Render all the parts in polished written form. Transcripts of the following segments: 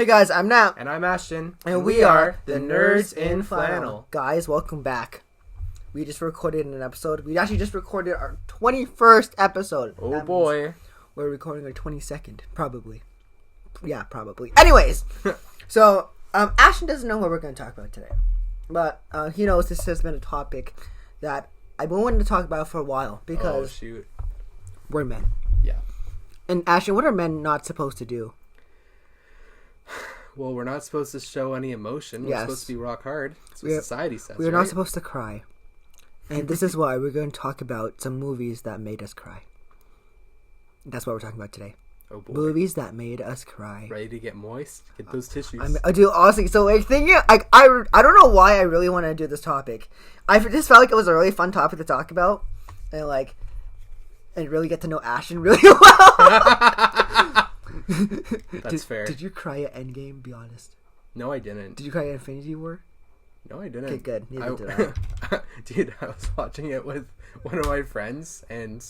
Hey guys, I'm Nat. And I'm Ashton. And we are the Nerds in Flannel. Guys, welcome back. We just recorded an episode. We actually just recorded our 21st episode. Oh boy. We're recording our 22nd, probably. Yeah, probably. Anyways, so Ashton doesn't know what we're going to talk about today. But he knows this has been a topic that I've been wanting to talk about for a while because we're men. Yeah. And Ashton, what are men not supposed to do? Well, we're not supposed to show any emotion. We're supposed to be rock hard. That's what society says. We're not supposed to cry. And this is why we're going to talk about some movies that made us cry. That's what we're talking about today. Oh boy. Movies that made us cry. Ready to get moist? Get those tissues. I do, honestly. So, like, thinking, I don't know why I really want to do this topic. I just felt like it was a really fun topic to talk about. And really get to know Ashton really well. That's fair. Did you cry at Endgame? Be honest. No, I didn't. Did you cry at Infinity War? No, I didn't. Okay, good. Neither did I. Dude, I was watching it with one of my friends, and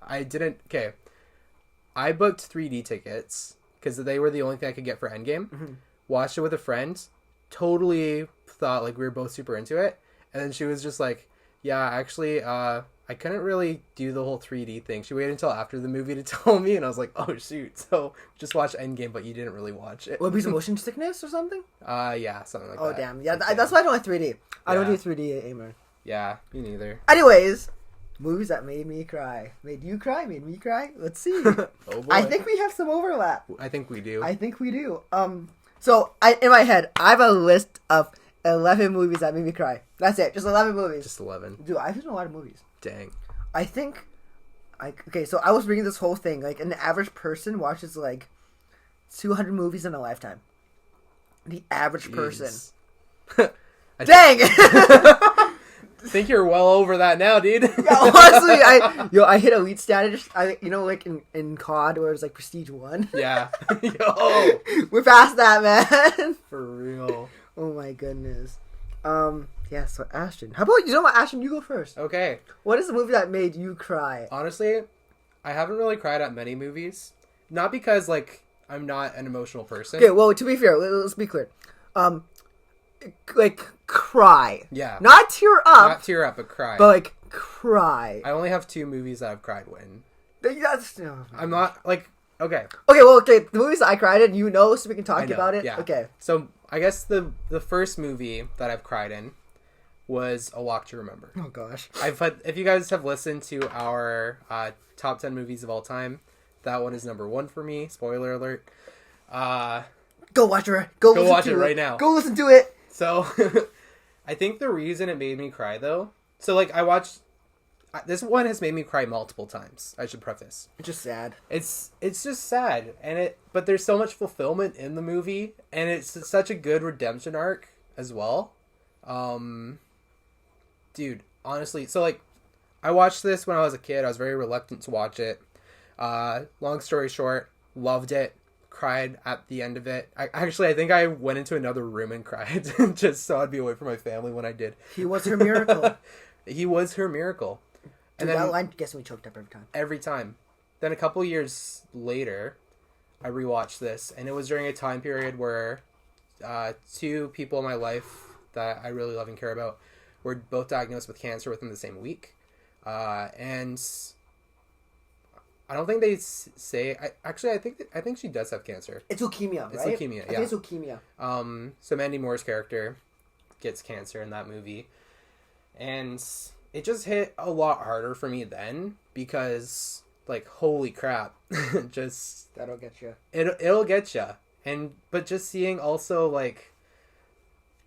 I didn't... Okay. I booked 3D tickets, because they were the only thing I could get for Endgame. Mm-hmm. Watched it with a friend. Totally thought, like, we were both super into it. And then she was just like, yeah, actually, I couldn't really do the whole 3D thing. She waited until after the movie to tell me, and I was like, oh, shoot. So, just watch Endgame, but you didn't really watch it. What, because of motion sickness or something? Yeah, something like that. Oh, damn. Yeah, that's why I don't like 3D. I don't do 3D anymore. Yeah, me neither. Anyways, movies that made me cry. Made you cry? Made me cry? Let's see. Oh, boy. I think we have some overlap. I think we do. So, in my head, I have a list of 11 movies that made me cry. That's it. Just 11 movies. Just 11. Dude, I've seen a lot of movies. Dang. I think, okay, so I was reading this whole thing. Like, an average person watches, 200 movies in a lifetime. The average person. Dang! I think you're well over that now, dude. Yeah, honestly, I hit elite status. In COD where it was Prestige 1. Yeah. Yo. We're past that, man. For real. Oh my goodness. Yeah, so Ashton. How about, Ashton, you go first. Okay. What is the movie that made you cry? Honestly, I haven't really cried at many movies. Not because, I'm not an emotional person. Okay, well, to be fair, let's be clear. Cry. Yeah. Not tear up. Not tear up, but cry. But, cry. I only have 2 movies that I've cried when. That's... I'm not, okay. Okay, the movies that I cried in, so we can talk about it. Yeah. Okay. So, I guess the first movie that I've cried in was A Walk to Remember. Oh, gosh. If you guys have listened to our top 10 movies of all time, that one is number 1 for me. Spoiler alert. Go watch it. Go watch it right now. Go listen to it. So, I think the reason it made me cry, though... So, I watched... This one has made me cry multiple times, I should preface. It's just sad. It's just sad, but there's so much fulfillment in the movie, and it's such a good redemption arc as well. Dude, honestly, so I watched this when I was a kid. I was very reluctant to watch it. Long story short, loved it. Cried at the end of it. I think I went into another room and cried just so I'd be away from my family when I did. He was her miracle. He was her miracle. Dude, and then, that line gets me choked up every time. Every time. Then a couple years later, I rewatched this, and it was during a time period where 2 people in my life that I really love and care about were both diagnosed with cancer within the same week. And I don't think they say... I think she does have cancer. It's leukemia, right? It's leukemia, yeah. I think it's leukemia. So Mandy Moore's character gets cancer in that movie. And it just hit a lot harder for me then because, holy crap. Just... That'll get you. It'll get you. But just seeing also,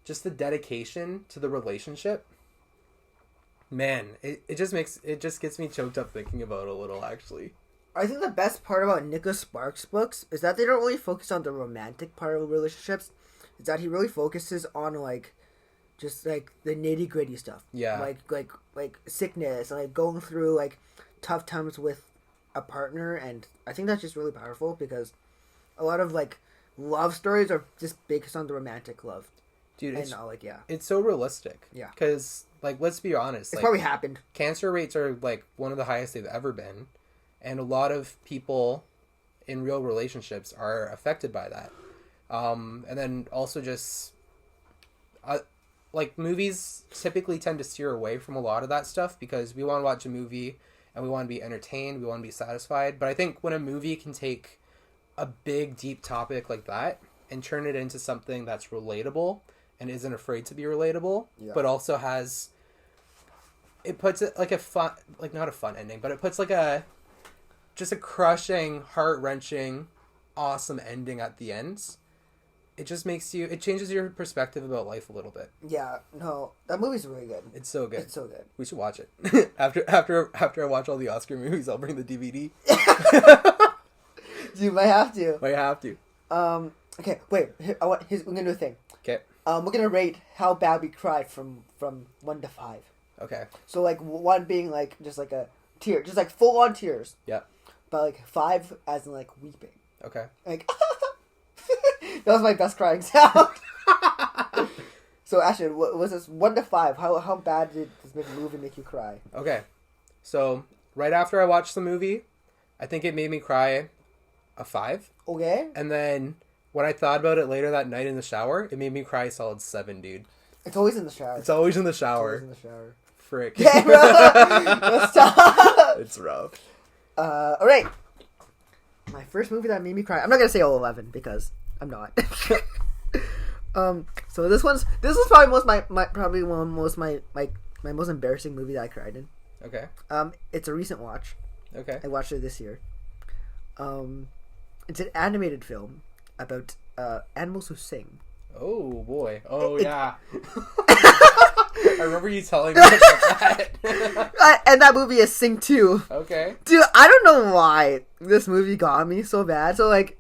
just the dedication to the relationship... Man, it just gets me choked up thinking about it a little, actually. I think the best part about Nicholas Sparks' books is that they don't really focus on the romantic part of relationships. Is that he really focuses on, just, the nitty-gritty stuff. Yeah. Like sickness, going through, tough times with a partner, and I think that's just really powerful because a lot of, love stories are just based on the romantic love. Dude, it's so realistic. Yeah. Because, let's be honest. It's probably happened. Cancer rates are, one of the highest they've ever been. And a lot of people in real relationships are affected by that. And then also just like movies typically tend to steer away from a lot of that stuff because we want to watch a movie and we want to be entertained, we want to be satisfied. But I think when a movie can take a big, deep topic like that and turn it into something that's relatable and isn't afraid to be relatable, but also has, it puts it like a fun, like not a fun ending, but it puts like just a crushing, heart-wrenching, awesome ending at the end. It just makes you, it changes your perspective about life a little bit. Yeah, no, that movie's really good. It's so good. It's so good. We should watch it. after I watch all the Oscar movies, I'll bring the DVD. You might have to. Might have to. Okay, wait. We're gonna do a thing. Okay. We're gonna rate how bad we cried from 1 to 5. Okay. So like 1 being like just like a tear, just like full on tears. Yeah. But like 5 as in like weeping. Okay. Like that was my best crying sound. So Ashton, what was this 1 to 5? How bad did this movie make you cry? Okay. So right after I watched the movie, I think it made me cry a 5. Okay. And then when I thought about it later that night in the shower, it made me cry a solid 7, dude. It's always in the shower. It's always in the shower. It's always in the shower. Frick. Yeah, bro. Stop. It's rough. All right. My first movie that made me cry. I'm not gonna say all 11 because I'm not. So this was probably my most embarrassing movie that I cried in. Okay. It's a recent watch. Okay. I watched it this year. It's an animated film about animals who sing. Oh boy. Oh yeah. I remember you telling me about that. And that movie is Sing 2. Okay. Dude, I don't know why this movie got me so bad. So like,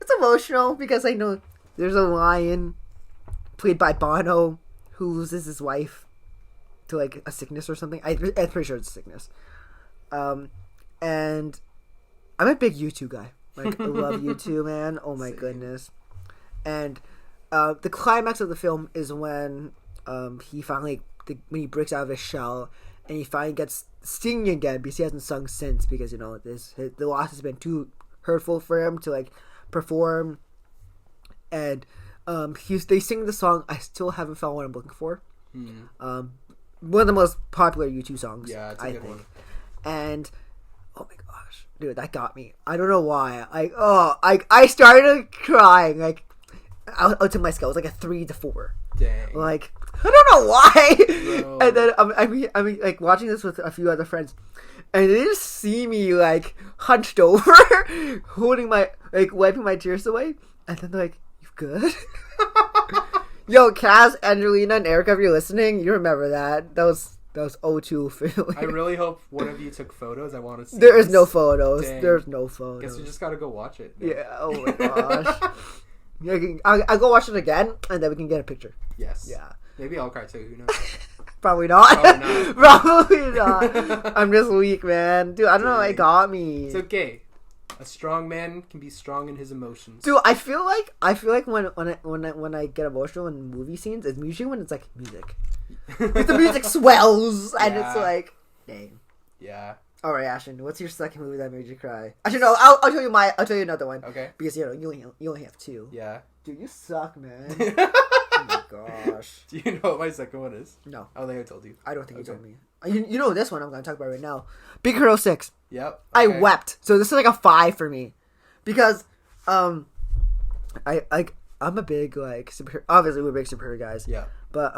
it's emotional because I know there's a lion played by Bono who loses his wife to like a sickness or something. I'm pretty sure it's a sickness. And I'm a big U2 guy. Like, I love U2, man. Oh my goodness. And the climax of the film is when he finally, when he breaks out of his shell and he finally gets singing again because he hasn't sung since because, you know, the loss has been too hurtful for him to like perform. And they sing the song I Still Haven't Found What I'm Looking For. One of the most popular U2 songs. Yeah, it's a good one. And oh my gosh, dude, that got me. I don't know why. I started crying. Like, out to my scale, it was like a 3 to 4. Dang. Like, I don't know why. Bro. And then I mean, like watching this with a few other friends, and they just see me like hunched over, holding my wiping my tears away, and then they're like, "You good?" Yo, Kaz, Angelina, and Erica, if you're listening, you remember that. That was O2 feeling. I really hope one of you took photos. I want to see. There is no photos. Dang. There's no photos. Guess we just gotta go watch it. Yeah. Oh my gosh. Yeah, I'll go watch it again, and then we can get a picture. Yes. Yeah. Maybe I'll cry too. Who knows? Probably not. Probably not. Probably not. I'm just weak, man. Dude, I don't know. It got me. It's okay. A strong man can be strong in his emotions. Dude, I feel like when I get emotional in movie scenes, it's usually when it's like music. If the music swells and it's like, dang. Yeah. All right, Ashton, what's your second movie that made you cry? Actually, no, I'll tell you another one. Okay. Because you only have 2. Yeah. Dude, you suck, man. Oh my gosh. Do you know what my second one is? No. I don't think I told you. I don't think you told me. You know this one I'm going to talk about right now. Big Hero 6. Yep. Okay. I wept. So this is like a 5 for me. Because, I'm a big, like, superhero. Obviously, we're big superhero guys. Yeah. But,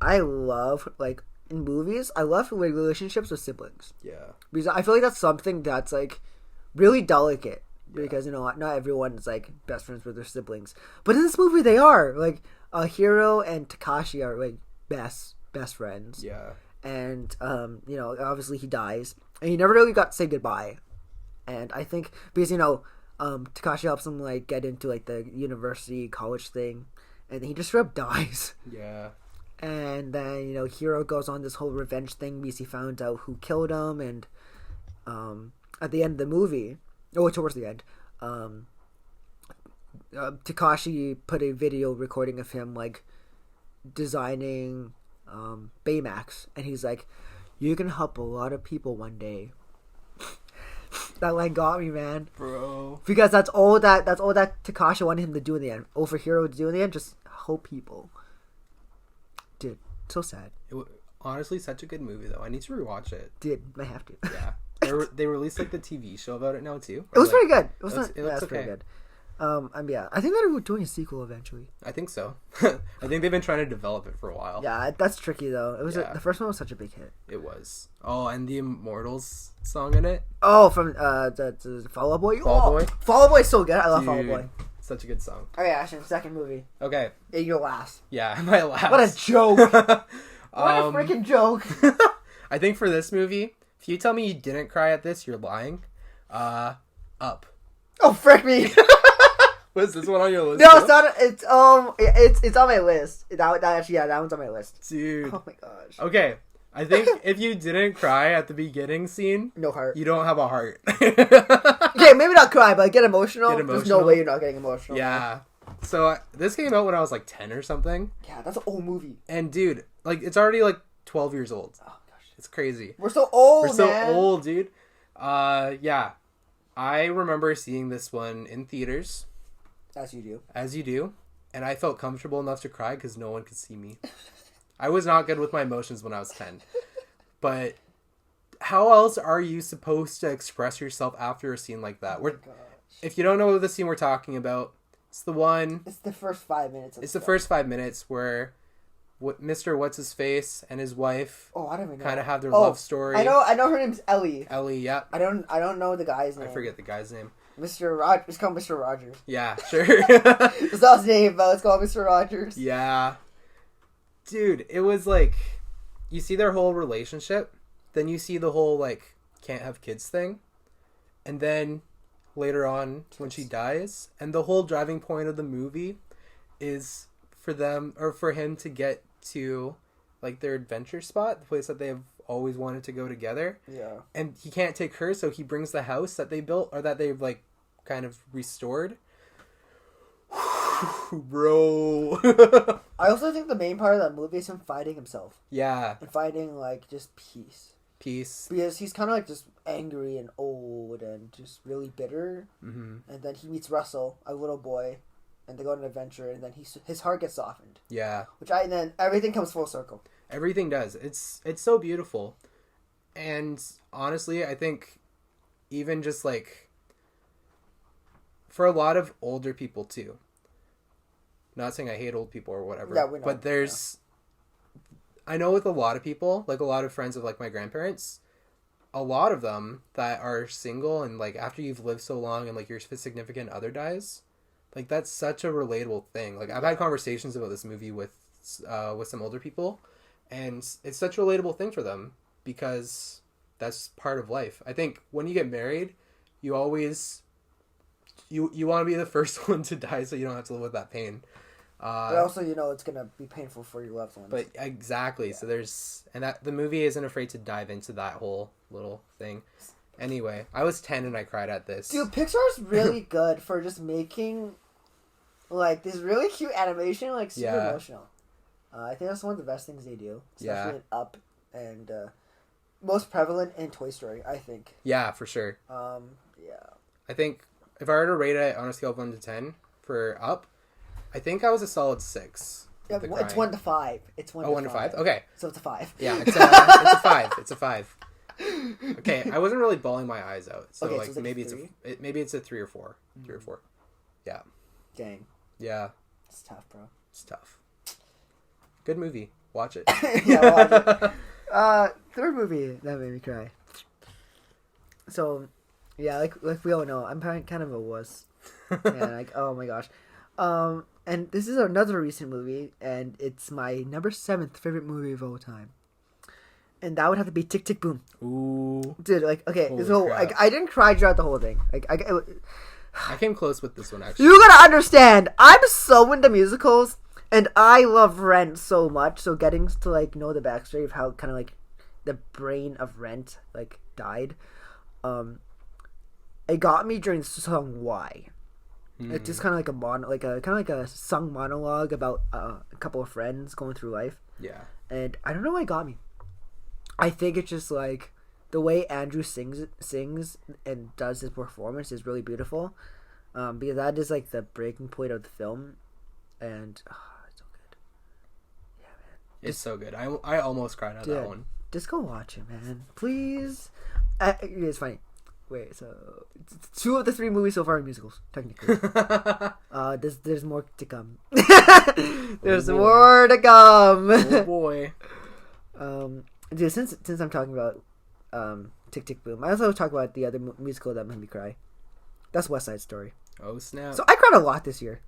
I love, like, in movies, I love relationships with siblings. Yeah. Because I feel like that's something that's, like, really delicate. Because, you know, not everyone is, like, best friends with their siblings. But in this movie, they are. Like, Hiro and Takashi are, like, best friends. Yeah. And, you know, obviously he dies. And he never really got to say goodbye. And I think, because, you know, Takashi helps him, like, get into, like, the university, college thing. And then he just straight up dies. Yeah. And then, you know, Hiro goes on this whole revenge thing because he found out who killed him. And, at the end of the movie, towards the end, Takashi put a video recording of him, like, designing Baymax, and he's like, "You can help a lot of people one day." That line got me, man. Bro. Because that's all that Takashi wanted him to do in the end. For Hero to do in the end, just help people. Dude, so sad. Honestly, such a good movie though. I need to rewatch it. Dude, I have to. Yeah. They released like the TV show about it now too. It was like, pretty good. It looks was okay. pretty good. Yeah, I think they're doing a sequel eventually. I think so. I think they've been trying to develop it for a while. Yeah, that's tricky though. It was Yeah. the first one was such a big hit. It was. Oh, and the Immortals song in it. Oh, from the Fall Out Boy. Fall Out Boy? Fall Out Boy is so good. I love Fall Out Dude, Boy. Such a good song. Okay, Ashton, second movie. Okay. Your last. Yeah, my last. What a joke! What a freaking joke! I think for this movie, if you tell me you didn't cry at this, you're lying. Up. Oh, frick me! Was this one on your list? No, too? it's not. It's on my list. That actually, yeah, that one's on my list. Dude. Oh my gosh. Okay, I think if you didn't cry at the beginning scene, No heart. you don't have a heart. Okay, maybe not cry, but get emotional. Get There's no emotional? way you're not getting emotional. Yeah. So this came out when I was like 10 or something. Yeah, that's an old movie. And dude, like it's already like 12 years old. Oh gosh. It's crazy. We're so old, We're so man. old, dude. Yeah. I remember seeing this one in theaters, As you do. as you do, and I felt comfortable enough to cry because no one could see me. I was not good with my emotions when I was 10. But how else are you supposed to express yourself after a scene like that? Gosh. If you don't know the scene we're talking about, it's the one... It's the first 5 minutes. It's the first 5 minutes where Mr. What's-His-Face and his wife Oh, I don't even know. kind of have their love story. I know her name's Ellie. Ellie, yeah. I don't know the guy's name. I forget the guy's name. Mr. Rogers. It's called Mr. Rogers. Yeah, sure. It's not his name, but it's called Mr. Rogers. Yeah. Dude, it was like, you see their whole relationship, then you see the whole, like, can't have kids thing, and then later on, when she dies, and the whole driving point of the movie is for them, or for him to get to, like, their adventure spot, the place that they've always wanted to go together, Yeah. and he can't take her, so he brings the house that they built, or that they've, like, kind of restored. Bro. I also think the main part of that movie is him fighting himself. Yeah. And fighting, like, just peace. Peace. Because he's kind of, like, just angry and old and just really bitter. Mm-hmm. And then he meets Russell, a little boy, and they go on an adventure, and then his heart gets softened. Yeah. And then everything comes full circle. Everything does. It's so beautiful. And honestly, I think even just, like, for a lot of older people, too. Not saying I hate old people or whatever. Yeah, we know. But there's... I know with a lot of people, like a lot of friends of like my grandparents, a lot of them that are single and like after you've lived so long and like your significant other dies, like that's such a relatable thing. Like I've had conversations about this movie with some older people, and it's such a relatable thing for them because that's part of life. I think when you get married, you always you want to be the first one to die so you don't have to live with that pain. But also, it's going to be painful for your loved ones. But exactly, yeah. So there's... And that the movie isn't afraid to dive into that whole little thing. Anyway, I was 10 and I cried at this. Dude, Pixar's really good for just making, like, this really cute animation, like, super emotional. I think that's one of the best things they do. Especially in Up and most prevalent in Toy Story, I think. Yeah, for sure. Yeah. I think if I were to rate it on a scale of 1 to 10 for Up, I think I was a solid 6. Yeah, it's 1 to 5. It's 1 to 5. 1 to 5? Okay. So it's a 5. Yeah, it's a 5. It's a 5. Okay, I wasn't really bawling my eyes out. So, okay, like, so maybe it's a 3 or 4. 3 or 4. Yeah. Dang. Yeah. It's tough, bro. It's tough. Good movie. Watch it. Yeah, watch it. Third movie that made me cry. So, yeah, like we all know, I'm kind of a wuss. And like, oh my gosh. And this is another recent movie, and it's my number 7th favorite movie of all time. And that would have to be Tick, Tick, Boom. Ooh. Dude, like, okay, Holy so, crap. like, I didn't cry throughout the whole thing. Like, I came close with this one, actually. you gotta understand, I'm so into musicals, and I love Rent so much, so getting to, like, know the backstory of how kind of, like, the brain of Rent, like, died, it got me during the song Why. It's just kind of like a sung monologue about a couple of friends going through life. Yeah. And I don't know why it got me. I think it's just like the way Andrew sings and does his performance is really beautiful. Because that is like the breaking point of the film, and it's so good. Yeah, man. It's so good. I almost cried on that one. Just go watch it, man, please. It's funny. Wait, so 2 of the 3 movies so far are musicals, technically. There's more to come. There's more to come. Oh boy. Dude, since I'm talking about Tick Tick Boom, I also talk about the other musical that made me cry. That's West Side Story. Oh snap! So I cried a lot this year.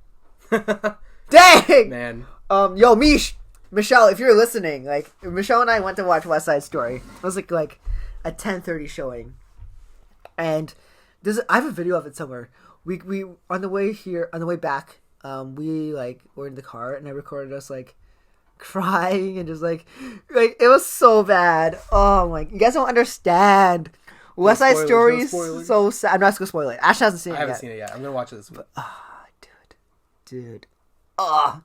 Dang, man. Yo, Michelle, if you're listening, like Michelle and I went to watch West Side Story. It was like a 10:30 showing, and I have a video of it somewhere. We on the way back, we like were in the car, and I recorded us like crying and just like it was so bad. Oh my, you guys don't understand. West Side Story is so sad. I'm not gonna spoil it. Ash hasn't seen it yet. I haven't seen it yet. I'm gonna watch it this week. Dude. I'm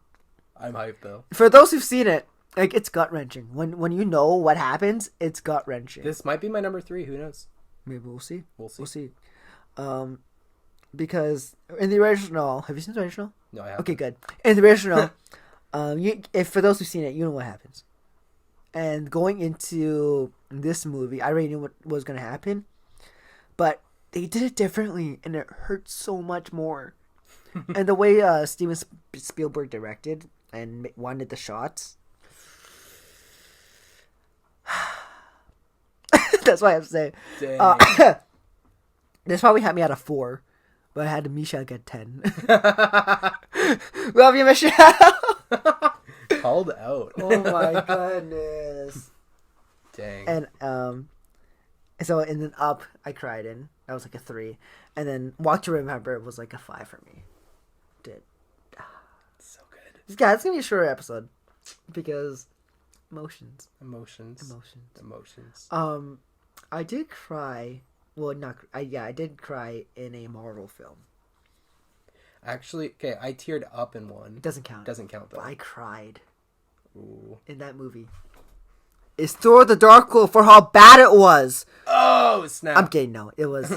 hyped though. For those who've seen it, like it's gut wrenching. When you know what happens, it's gut wrenching. This might be my number 3. Who knows? Maybe we'll see. We'll see. Because in the original, have you seen the original? No, I haven't. Okay, good. In the original, if for those who've seen it, you know what happens. And going into this movie, I already knew what was going to happen, but they did it differently, and it hurt so much more. And the way Steven Spielberg directed and wanted the shots, that's why I'm saying. This probably had me at a 4, but I had Michelle get 10. Love you, Michelle. Called out. Oh my goodness. Dang. And then Up, I cried in. That was like a 3. And then Walk to Remember was like a 5 for me. Did. So good. Yeah, it's gonna be a shorter episode because emotions. I did cry. Well, I did cry in a Marvel film. Actually, okay, I teared up in one. It doesn't count. Doesn't count though. But I cried. Ooh. In that movie. It's Thor the Dark World for how bad it was. Oh, snap. I'm kidding, no. It was...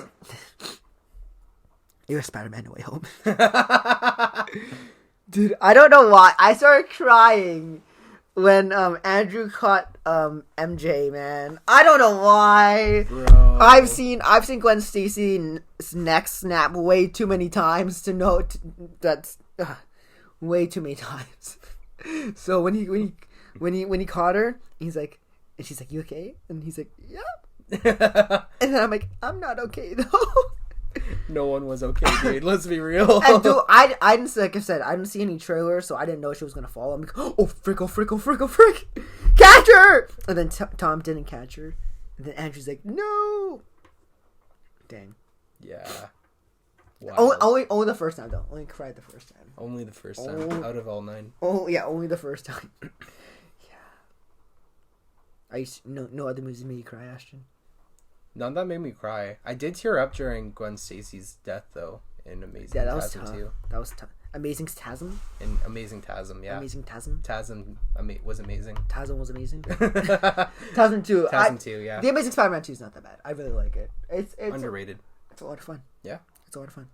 It was Spider-Man No Way Home. Dude, I don't know why. I started crying when Andrew caught MJ, man. I don't know why. Bro. I've seen Gwen Stacy's neck snap way too many times to know that's way too many times. So when he caught her, he's like, and she's like, "You okay?" And he's like, "Yeah." And then I'm like, "I'm not okay though." No one was okay, dude. Let's be real. And dude, I didn't, like I said, I didn't see any trailers, so I didn't know she was gonna fall. I'm like, "Oh frick! Oh frick! Oh frick! Oh frick! Catch her!" And then Tom didn't catch her. And then Andrew's like, "No!" Dang. Yeah. Wow. Only the first time though. Only cried the first time. Only the first time out of all 9. Oh yeah, only the first time. Yeah. No other movies made you cry, Ashton? None that made me cry. I did tear up during Gwen Stacy's death though in Amazing Yeah, that was Tasm tough. 2. That was tough. Amazing Tasm? In Amazing Tasm, yeah. Amazing Tasm? Tasm was amazing. Tasm was amazing. Tasm 2. Tasm 2, yeah. The Amazing Spider-Man 2 is not that bad. I really like it. It's underrated. It's a lot of fun. Yeah. It's a lot of fun.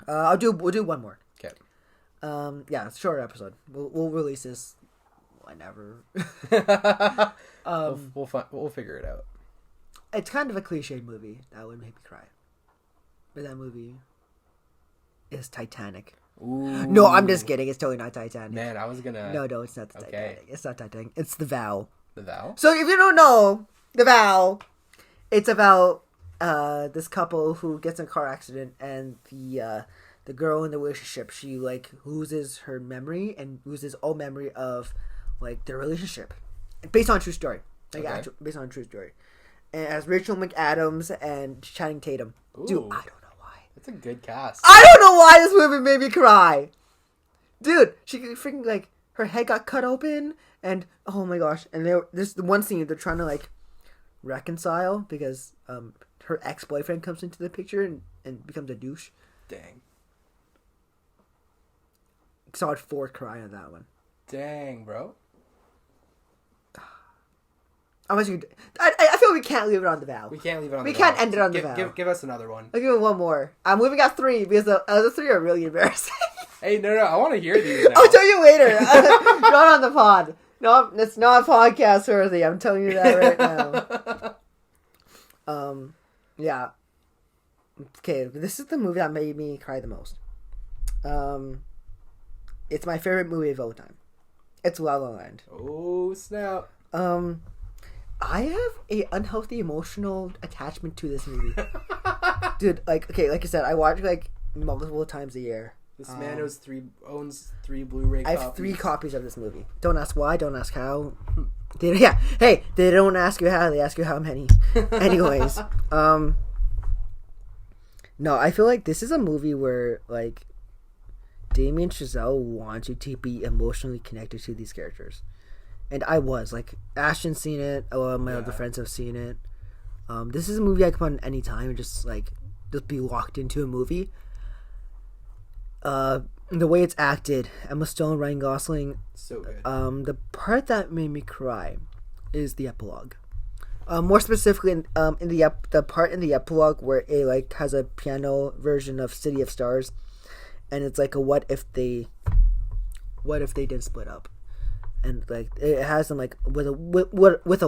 We'll do one more. Okay. Yeah, it's a shorter episode. We'll release this whenever. We'll figure it out. It's kind of a cliche movie that would make me cry. But that movie is Titanic. Ooh. No, I'm just kidding. It's totally not Titanic. Man, I was gonna... No, it's not the Titanic. It's not Titanic. It's The Vow. The Vow? So if you don't know, The Vow, it's about this couple who gets in a car accident, and the girl in the relationship, she like loses her memory and loses all memory of like their relationship, based on a true story. Based on a true story. And it has Rachel McAdams and Channing Tatum. Ooh. Dude, I don't know why. That's a good cast. I don't know why this movie made me cry. Dude, she freaking like her head got cut open, and oh my gosh! And there's the one scene they're trying to like reconcile because her ex-boyfriend comes into the picture and becomes a douche. Dang. Solid 4 cry on that one. Dang, bro. Unless you, I feel we can't leave it on the vow. We can't leave it on. We the can't vow. end it on the vow. Give us another one. I'll give it one more. I'm leaving at 3 because the other 3 are really embarrassing. Hey, no, I want to hear these. Now. I'll tell you later. Not on the pod. No, it's not podcast worthy. I'm telling you that right now. Yeah. Okay, this is the movie that made me cry the most. It's my favorite movie of all time. It's La La Land. Oh snap! I have a unhealthy emotional attachment to this movie, dude. Like, okay, like I said, I watch like multiple times a year. This man owns 3 Blu-ray copies. I have 3 copies of this movie. Don't ask why. Don't ask how. Hey, they don't ask you how. They ask you how many. Anyways, no, I feel like this is a movie where like Damien Chazelle wants you to be emotionally connected to these characters, and I was like, Ashton's seen it. My other friends have seen it. This is a movie I can put on any time and just be locked into a movie. The way it's acted, Emma Stone, Ryan Gosling, so good. The part that made me cry is the epilogue. More specifically, in the part in the epilogue where it like has a piano version of City of Stars, and it's like a what if they did split up, and like it has them like with a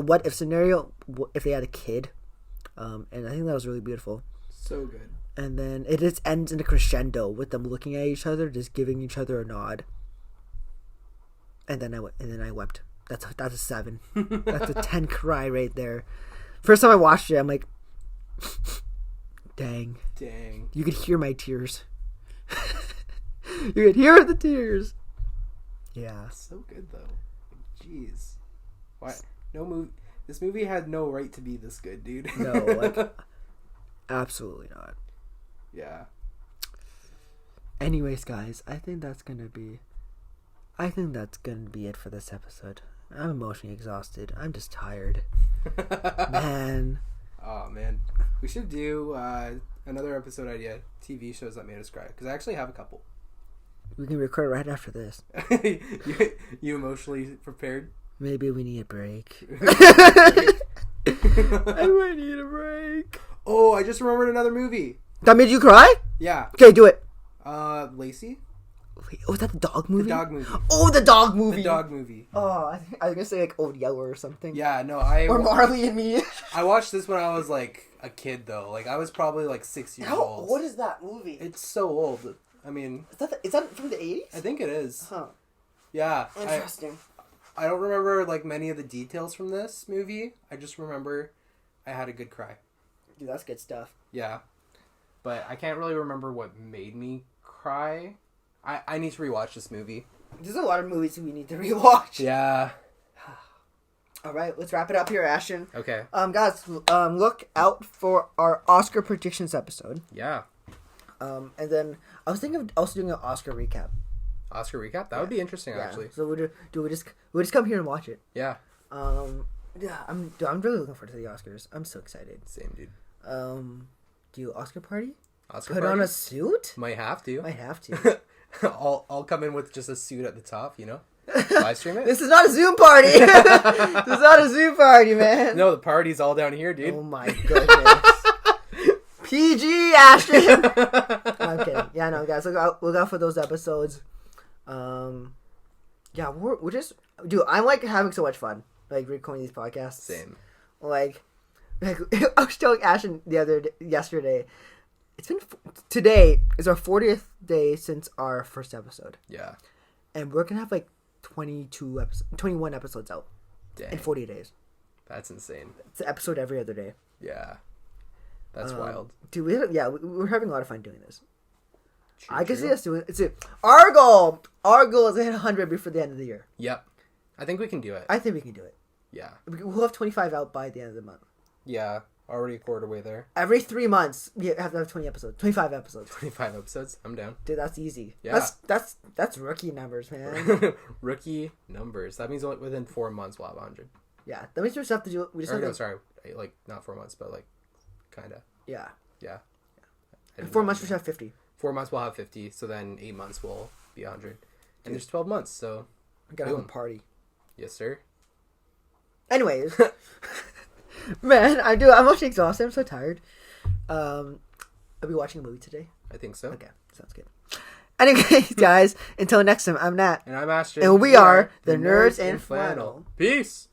what if scenario if they had a kid, and I think that was really beautiful. So good. And then it just ends in a crescendo with them looking at each other, just giving each other a nod. And then I wept. That's a 7. That's a 10 cry right there. First time I watched it, I'm like, dang. You could hear my tears. You could hear the tears. Yeah. So good though. Jeez. Why? This movie had no right to be this good, dude. No, like, absolutely not. Yeah. Anyways, guys, I think that's gonna be it for this episode. I'm emotionally exhausted. I'm just tired. Man. Oh, man. We should do another episode idea. TV shows that made us cry. Because I actually have a couple. We can record right after this. You emotionally prepared? Maybe we need a break. I might need a break. Oh, I just remembered another movie. That made you cry? Yeah. Okay, do it. Lacey? Wait, was that the dog movie? The dog movie. Oh, the dog movie. The dog movie. Oh, I was gonna say like Old Yeller or something. Yeah, no, or Marley and Me. I watched this when I was like a kid though. Like I was probably like 6 years old. How old is that movie? It's so old. I mean, is that from the 80s? I think it is. Huh. Yeah. Interesting. I don't remember like many of the details from this movie. I just remember I had a good cry. Dude, that's good stuff. Yeah. But I can't really remember what made me cry. I need to rewatch this movie. There's a lot of movies we need to rewatch. Yeah. All right, let's wrap it up here, Ashton. Okay. Guys, look out for our Oscar predictions episode. Yeah. And then I was thinking of also doing an Oscar recap. Oscar recap? That would be interesting, actually. So we just come here and watch it. Yeah. Yeah, I'm really looking forward to the Oscars. I'm so excited. Same, dude. Do Oscar party? Oscar Put party? on a suit? Might have to. Might have to. I'll come in with just a suit at the top, you know? Live stream it? This is not a Zoom party! This is not a Zoom party, man! No, the party's all down here, dude. Oh my goodness. PG, Ashton! I'm kidding. Yeah, no, guys, look out for those episodes. Yeah, we're just... Dude, I'm, like, having so much fun, like, recording these podcasts. Same. Like I was telling Ashton yesterday, today is our 40th day since our first episode. Yeah. And we're gonna have like 21 episodes out. Dang. In 40 days. That's insane. It's an episode every other day. Yeah. That's wild. Dude, we're having a lot of fun doing this. True, I can see us doing it. Our goal is to hit 100 before the end of the year. Yep. I think we can do it. I think we can do it. Yeah. We'll have 25 out by the end of the month. Yeah. Already a quarter way there. Every 3 months, we have to have 25 episodes. 25 episodes? I'm down. Dude, that's easy. Yeah. That's rookie numbers, man. Rookie numbers. That means only within 4 months we'll have 100. Yeah. That means we just have to do... sorry. Like, not 4 months, but like, kind of. Yeah. Yeah. In 4 months we should have 50. 4 months we'll have 50, so then 8 months will be 100. And there's 12 months, so... We gotta have a party. Yes, sir. Anyways, man, I'm actually exhausted. I'm so tired. Are we watching a movie today? I think so. Okay, sounds good. Anyways, guys, until next time, I'm Nat. And I'm Ashton. And we are the Nerds in Flannel. Peace.